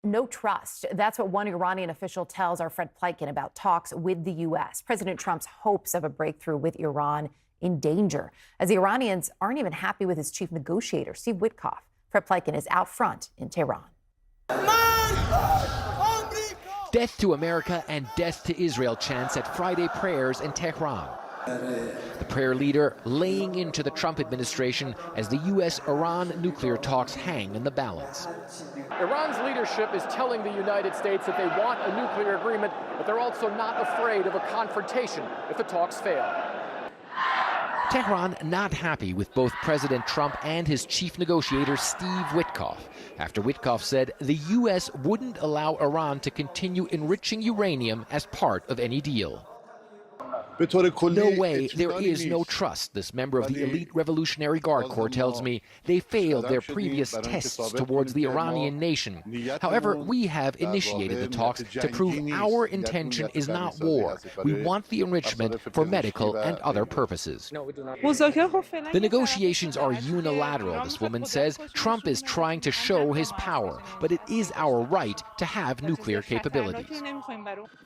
No trust. That's what one Iranian official tells our Fred Pleitgen about talks with the U.S. President Trump's hopes of a breakthrough with Iran in danger, as the Iranians aren't even happy with his chief negotiator, Steve Witkoff. Fred Pleitgen is out front in Tehran. Death to America and death to Israel chants at Friday prayers in Tehran. The prayer leader laying into the Trump administration as the U.S.-Iran nuclear talks hang in the balance. Iran's leadership is telling the United States that they want a nuclear agreement, but they're also not afraid of a confrontation if the talks fail. Tehran not happy with both President Trump and his chief negotiator, Steve Witkoff, after Witkoff said the U.S. wouldn't allow Iran to continue enriching uranium as part of any deal. No way, there is no trust, this member of the elite Revolutionary Guard Corps tells me. They failed their previous tests towards the Iranian nation. However, we have initiated the talks to prove our intention is not war. We want the enrichment for medical and other purposes. The negotiations are unilateral, this woman says. Trump is trying to show his power, but it is our right to have nuclear capabilities.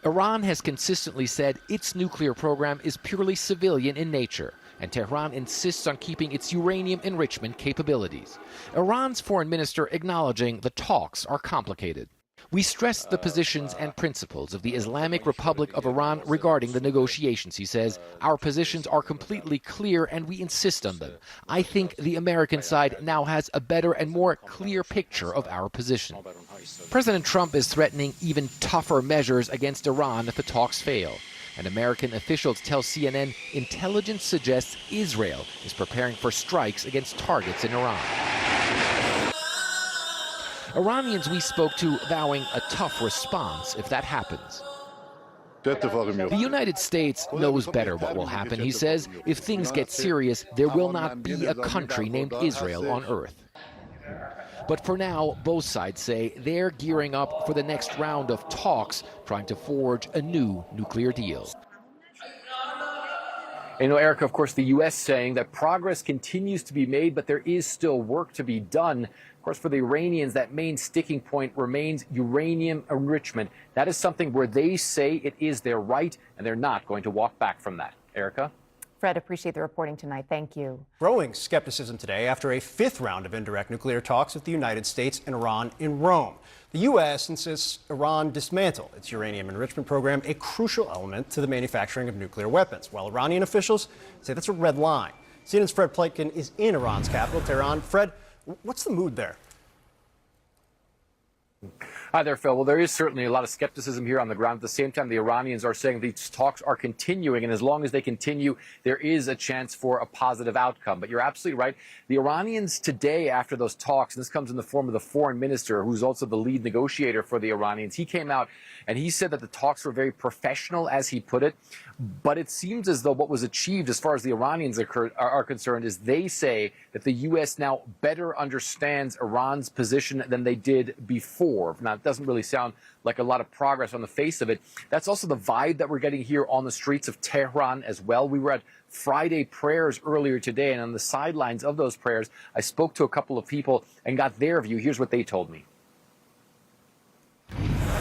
Iran has consistently said its nuclear program is purely civilian in nature, and Tehran insists on keeping its uranium enrichment capabilities. Iran's foreign minister acknowledging the talks are complicated. We stressed the positions and principles of the Islamic Republic of Iran regarding the negotiations, he says. Our positions are completely clear and we insist on them. I think the American side now has a better and more clear picture of our position. President Trump is threatening even tougher measures against Iran if the talks fail. And American officials tell CNN intelligence suggests Israel is preparing for strikes against targets in Iran. Iranians we spoke to vowing a tough response if that happens. The United States knows better what will happen, he says. If things get serious, there will not be a country named Israel on earth. But for now, both sides say they're gearing up for the next round of talks, trying to forge a new nuclear deal. You know, Erica, of course, the U.S. saying that progress continues to be made, but there is still work to be done. Of course, for the Iranians, that main sticking point remains uranium enrichment. That is something where they say it is their right, and they're not going to walk back from that. Erica? Fred, appreciate the reporting tonight. Thank you. Growing skepticism today after a fifth round of indirect nuclear talks with the United States and Iran in Rome. The U.S. insists Iran dismantle its uranium enrichment program, a crucial element to the manufacturing of nuclear weapons, while Iranian officials say that's a red line. CNN's Fred Pleitgen is in Iran's capital, Tehran. Fred, what's the mood there? Hi there, Phil. Well, there is certainly a lot of skepticism here on the ground. At the same time, the Iranians are saying these talks are continuing, and as long as they continue, there is a chance for a positive outcome. But you're absolutely right. The Iranians today, after those talks, and this comes in the form of the foreign minister, who's also the lead negotiator for the Iranians, he came out and he said that the talks were very professional, as he put it. But it seems as though what was achieved, as far as the Iranians are concerned, is they say that the U.S. now better understands Iran's position than they did before. Now, it doesn't really sound like a lot of progress on the face of it. That's also the vibe that we're getting here on the streets of Tehran as well. We were at Friday prayers earlier today, and on the sidelines of those prayers, I spoke to a couple of people and got their view. Here's what they told me.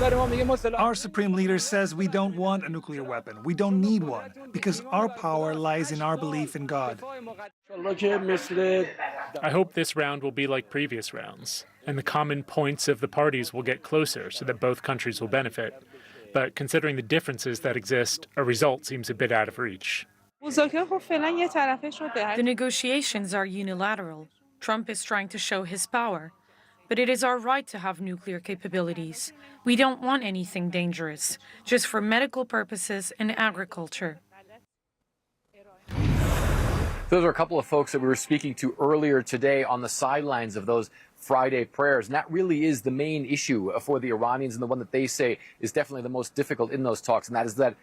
Our supreme leader says we don't want a nuclear weapon. We don't need one because our power lies in our belief in God. I hope this round will be like previous rounds, and the common points of the parties will get closer so that both countries will benefit. But considering the differences that exist, a result seems a bit out of reach. The negotiations are unilateral. Trump is trying to show his power. But it is our right to have nuclear capabilities. We don't want anything dangerous, just for medical purposes and agriculture. Those are a couple of folks that we were speaking to earlier today on the sidelines of those Friday prayers. And that really is the main issue for the Iranians, and the one that they say is definitely the most difficult in those talks, and that is that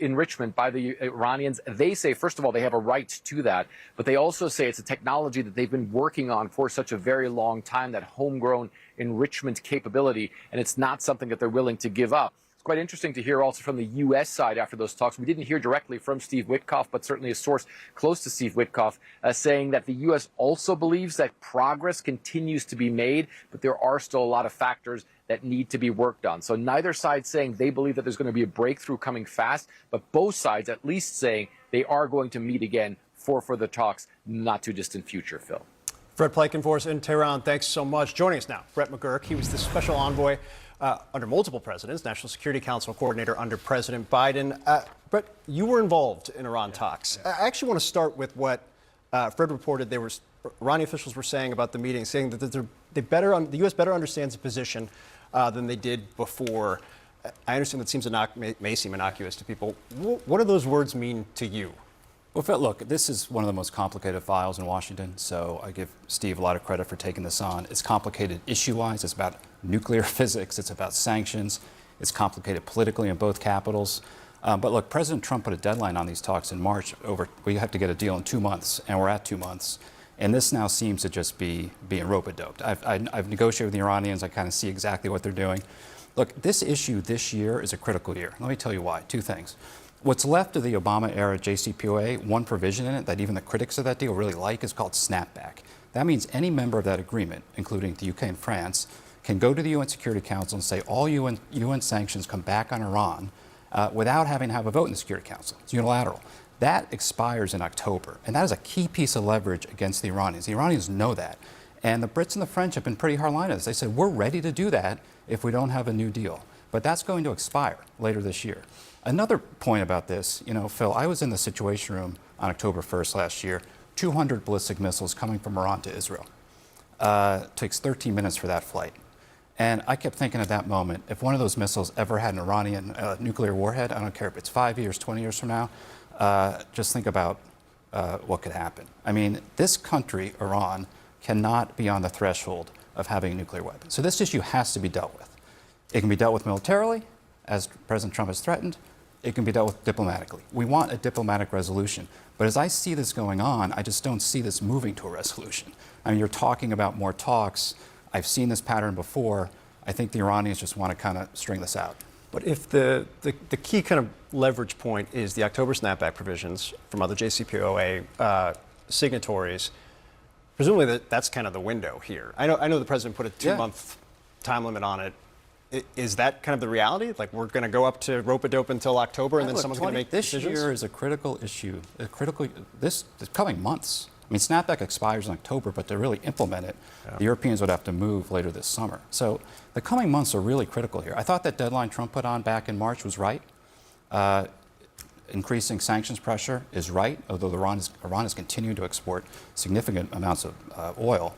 enrichment by the Iranians. They say, first of all, they have a right to that, but they also say it's a technology that they've been working on for such a very long time, that homegrown enrichment capability, and it's not something that they're willing to give up. Quite interesting to hear also from the U.S. side after those talks. We didn't hear directly from Steve Witkoff, but certainly a source close to Steve Witkoff saying that the U.S. also believes that progress continues to be made, but there are still a lot of factors that need to be worked on. So neither side saying they believe that there's going to be a breakthrough coming fast, but both sides at least saying they are going to meet again for further talks, not too distant future, Phil. Fred Pleitgen for us in Tehran. Thanks so much. Joining us now, Brett McGurk. He was the special envoy under multiple presidents, National Security Council coordinator under President Biden. Brett, you were involved in Iran talks. I actually want to start with what Fred reported. Iranian officials were saying about the meeting, saying that the U.S. better understands the position than they did before. I understand that may seem innocuous to people. What do those words mean to you? Well, Phil, look, this is one of the most complicated files in Washington, so I give Steve a lot of credit for taking this on. It's complicated issue-wise. It's about nuclear physics. It's about sanctions. It's complicated politically in both capitals. But look, President Trump put a deadline on these talks in March. We have to get a deal in 2 months, and we're at 2 months. And this now seems to just be being rope-a-doped. I've negotiated with the Iranians. I kind of see exactly what they're doing. Look, this issue this year is a critical year. Let me tell you why. 2 things. What's left of the Obama-era JCPOA, one provision in it that even the critics of that deal really like is called snapback. That means any member of that agreement, including the UK and France, can go to the UN Security Council and say all UN sanctions come back on Iran without having to have a vote in the Security Council. It's unilateral. That expires in October, and that is a key piece of leverage against the Iranians. The Iranians know that. And the Brits and the French have been pretty hardline on this. They said, we're ready to do that if we don't have a new deal. But that's going to expire later this year. Another point about this, Phil, I was in the Situation Room on October 1st last year, 200 ballistic missiles coming from Iran to Israel. Takes 13 minutes for that flight. And I kept thinking at that moment, if one of those missiles ever had an Iranian nuclear warhead, I don't care if it's 5 years, 20 years from now, just think about what could happen. I mean, this country, Iran, cannot be on the threshold of having a nuclear weapon. So this issue has to be dealt with. It can be dealt with militarily, as President Trump has threatened. It can be dealt with diplomatically. We want a diplomatic resolution. But as I see this going on, I just don't see this moving to a resolution. I mean, you're talking about more talks. I've seen this pattern before. I think the Iranians just want to kind of string this out. But if the key kind of leverage point is the October snapback provisions from other JCPOA signatories, presumably that's kind of the window here. I know the president put a 2-month time limit on it. Is that kind of the reality? Like, we're going to go up to rope-a-dope until October, and then someone's going to make decisions? This year is a critical issue. This coming months. I mean, snapback expires in October, but to really implement it, the Europeans would have to move later this summer. So the coming months are really critical here. I thought that deadline Trump put on back in March was right. Increasing sanctions pressure is right, although Iran is continuing to export significant amounts of oil.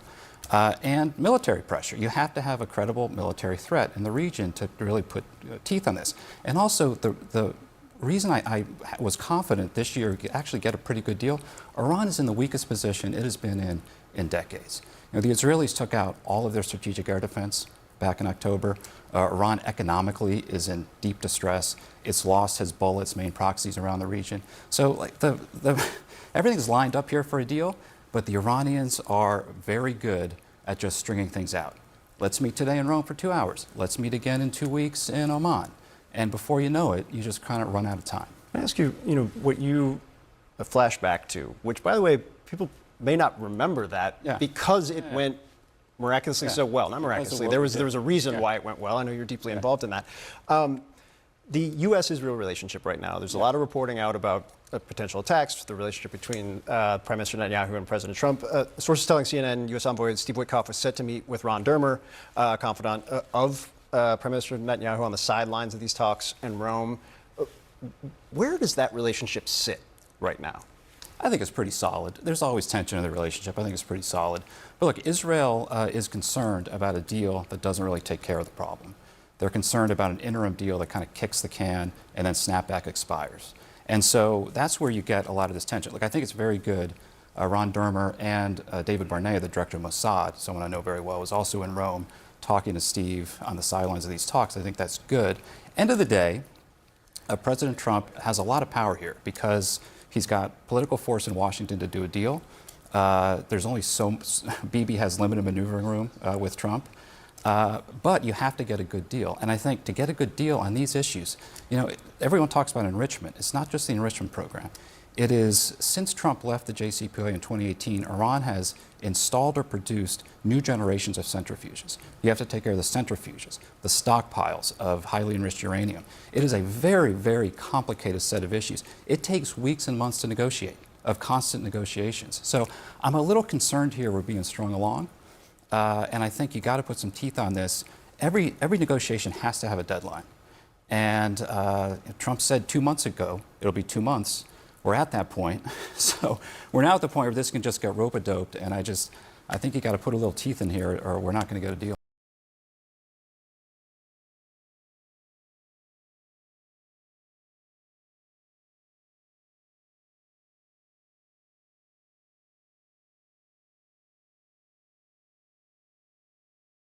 And military pressure. You have to have a credible military threat in the region to really put teeth on this. And also, the reason I was confident this year to actually get a pretty good deal, Iran is in the weakest position it has been in decades. The Israelis took out all of their strategic air defense back in October. Iran economically is in deep distress. It's lost Hezbollah, its main proxies around the region. So like everything's lined up here for a deal. But the Iranians are very good at just stringing things out. Let's meet today in Rome for 2 hours. Let's meet again in 2 weeks in Oman. And before you know it, you just kind of run out of time. Can I ask you, what you flash back to, which, by the way, people may not remember that because it went miraculously so well. Not miraculously. There was a reason why it went well. I know you're deeply involved in that. The U.S.-Israel relationship right now, there's a lot of reporting out about potential attacks, the relationship between Prime Minister Netanyahu and President Trump. Sources telling CNN U.S. Envoy Steve Witkoff was set to meet with Ron Dermer, confidant of Prime Minister Netanyahu, on the sidelines of these talks in Rome. Where does that relationship sit right now? I think it's pretty solid. There's always tension in the relationship. I think it's pretty solid. But look, Israel is concerned about a deal that doesn't really take care of the problem. They're concerned about an interim deal that kind of kicks the can and then snapback expires. And so that's where you get a lot of this tension. Look, I think it's very good. Ron Dermer and David Barnea, the director of Mossad, someone I know very well, was also in Rome talking to Steve on the sidelines of these talks. I think that's good. End of the day, President Trump has a lot of power here because he's got political force in Washington to do a deal. There's only Bibi has limited maneuvering room with Trump. But you have to get a good deal. And I think to get a good deal on these issues, you know, everyone talks about enrichment. It's not just the enrichment program. It is, since Trump left the JCPOA in 2018, Iran has installed or produced new generations of centrifuges. You have to take care of the centrifuges, the stockpiles of highly enriched uranium. It is a very, very complicated set of issues. It takes weeks and months to negotiate, of constant negotiations. So I'm a little concerned here we're being strung along. And I think you got to put some teeth on this. Every negotiation has to have a deadline. And Trump said 2 months ago, it'll be 2 months. We're at that point. So we're now at the point where this can just get rope-a-doped. And I think you got to put a little teeth in here or we're not going to get a deal.